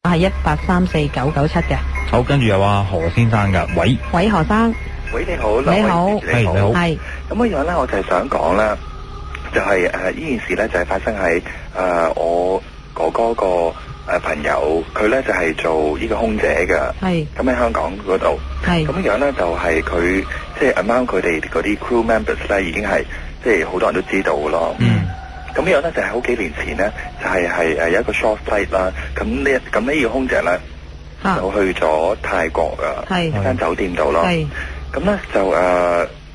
係18349997嘅。好，跟住有何先生噶，喂，何生，喂，你好，你好，你好，係咁樣咧，我就係想講啦，就係呢件事咧，就係發生喺我哥哥個朋友，佢咧就係做呢個空姐嘅，係咁喺香港嗰度，係咁樣咧就係佢即係啱啱佢哋嗰啲 crew members 咧，已經係即係好多人都知道噶咯。咁樣咧就係好幾年前咧，就係有一個 short flight 啦。咁呢個空姐咧就去咗泰國一間酒店度咯。咁咧就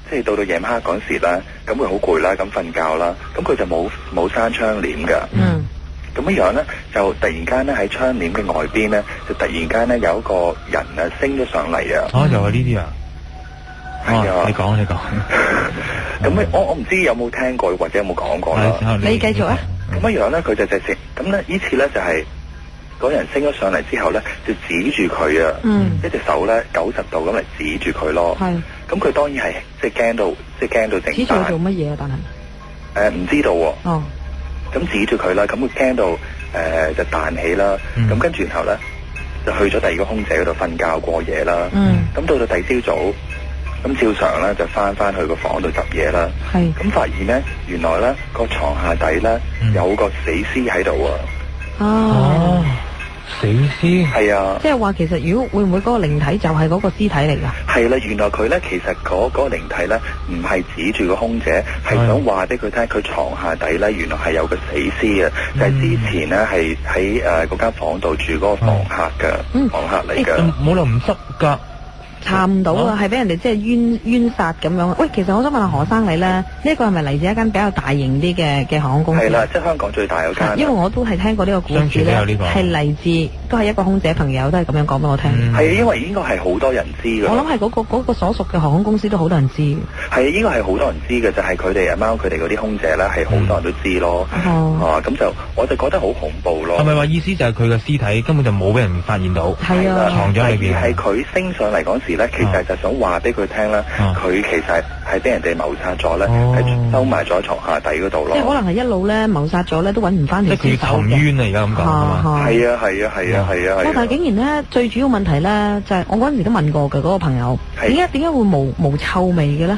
即係到夜晚黑嗰時咧，咁佢好攰啦，咁瞓覺啦。咁佢就冇閂窗簾㗎。咁樣咧就突然間咧喺窗簾嘅外邊咧，就突然間咧有一個人升咗上嚟啊！又係呢啲啊？係啊，你講。咁我唔知有冇聽過或者有冇講過啦。你繼續啊。咁樣咧，佢就直情咁咧，呢次咧就係嗰人升咗上嚟之後咧，就指住佢啊，一隻手咧90度咁嚟指住佢咯。咁佢當然係即係驚到整。指住佢做乜嘢啊？但係唔知道喎。咁指住佢啦，咁佢驚到就彈起啦。咁跟住然後咧就去咗第二個空姐嗰度瞓覺過夜啦。咁到第二朝早。咁照常咧就翻去個房度執嘢啦。咁發現咧，原來咧個床下底咧有個死屍喺度啊！死屍？係啊！即係話其實如果會唔會嗰個靈體就係嗰個屍體嚟㗎？係啦，原來佢咧其實嗰個靈體咧唔係指住個空姐，係想話俾佢聽，佢床下底咧原來係有個死屍啊！就係之前咧係喺嗰間房度住嗰個房客㗎，房客嚟㗎。冇理由唔執㗎。查唔到啊，係俾人哋即係冤殺咁樣。喂，其實我想問下何生你咧，呢個係咪嚟自一間比較大型啲嘅航空公司？係啦，即係香港最大嗰間。因為我都係聽過呢個故事咧，係嚟自都係一個空姐朋友都係咁樣講俾我聽。係因為應該係好多人知㗎。我諗係嗰個所屬嘅航空公司都好多人知。係應該係好多人知嘅，就係佢哋佢哋嗰啲空姐咧係好多人都知咯。咁就我就覺得好恐怖咯。係咪話意思就係佢嘅屍體根本就冇俾人發現到？係啊，藏咗喺裏邊。係佢升上嚟嗰時咧，其實就想話俾佢聽啦，佢其實係俾人哋謀殺咗咧，係收埋咗喺床下底嗰度咯。即係可能係一路咧謀殺咗咧，都揾唔翻條屍首嘅。即係佢沉冤啊！而家咁講係啊！但係竟然咧，最主要問題咧，就係我嗰陣時都問過嘅嗰個朋友，點解會無臭味嘅咧？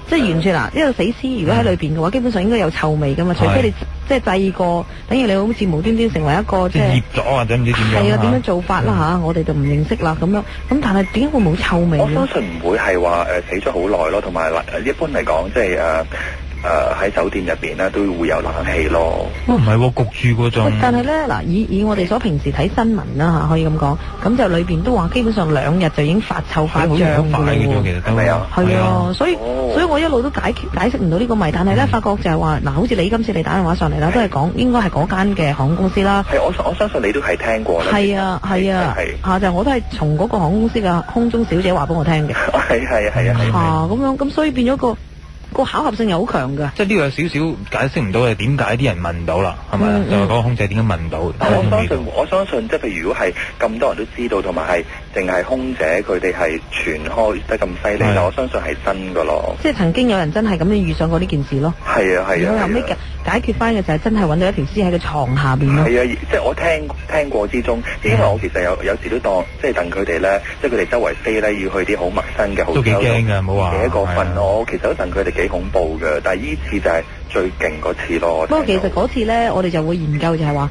即係完全呢個死屍如果喺裏邊嘅話，基本上應該有臭味噶嘛，除非你即係製過，等於你好似無端端成為一個即係醃咗或者唔知點樣。係啊，點樣做法啦嚇？我哋就唔認識啦咁樣。咁但係點解會冇臭味咧？我相信唔會係話死咗好耐咯，同埋一般嚟講，即係喺酒店入邊咧都會有冷氣咯。唔係焗住嗰種。但係咧嗱，以我哋所平時睇新聞啦嚇，可以咁講，咁就裏邊都話基本上2日就已經發臭發脹㗎啦喎。其實都係啊，係啊，所以我一路都解釋唔到呢個謎。但係咧發覺就係話嗱，好似你今次你打電話上嚟啦，都係講應該係嗰間嘅航空公司啦。係我相信你都係聽過啦。係啊嚇，就我都係從嗰個航空公司嘅空中小姐話俾我聽嘅。係啊。咁樣咁，所以變咗個巧合性又好強㗎。即係呢個有少少解釋唔到嘅，點解啲人問到啦？係咪就係嗰個空姐點解問到？我相信即係譬如如果係咁多人都知道，同埋係淨係空姐佢哋係傳開得咁犀利，我相信係真㗎咯。即係曾經有人真係咁樣遇上過呢件事咯。係啊。然後尾解決翻嘅就係真係揾到一條屍喺個床下邊咯。係啊，即係我聽過之中，因為我其實有時都當即係等佢哋咧，即係佢哋周圍飛咧，要去啲好陌生嘅，都幾驚㗎，冇話。幾過分我其實都戥佢哋幾恐怖嘅，但係呢次就係最勁嗰次咯。不過其實嗰次咧，我哋就會研究就係話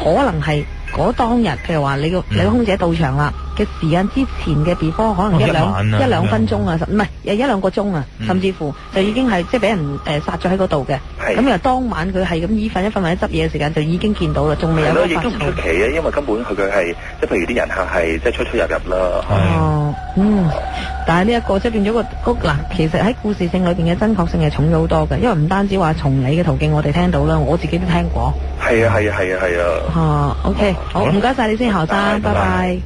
可能係嗰當日，譬如話你個空姐到場啦嘅時間之前嘅 before 可能一兩分鐘啊，唔係1-2個鐘啊，甚至乎就已經係即係俾人殺咗喺嗰度嘅。咁又當晚佢係咁依瞓一瞓或者執嘢嘅時間就已經見到啦，仲未有發臭。亦都唔出奇啊，因為根本佢係即係譬如啲人客係即係出入啦。但係呢一個即係變咗個嗱，其實喺故事性裏邊嘅真確性係重咗好多嘅，因為唔單止話從你嘅途徑我哋聽到啦，我自己都聽過。係啊。OK，好，唔該晒你先，何生，拜拜。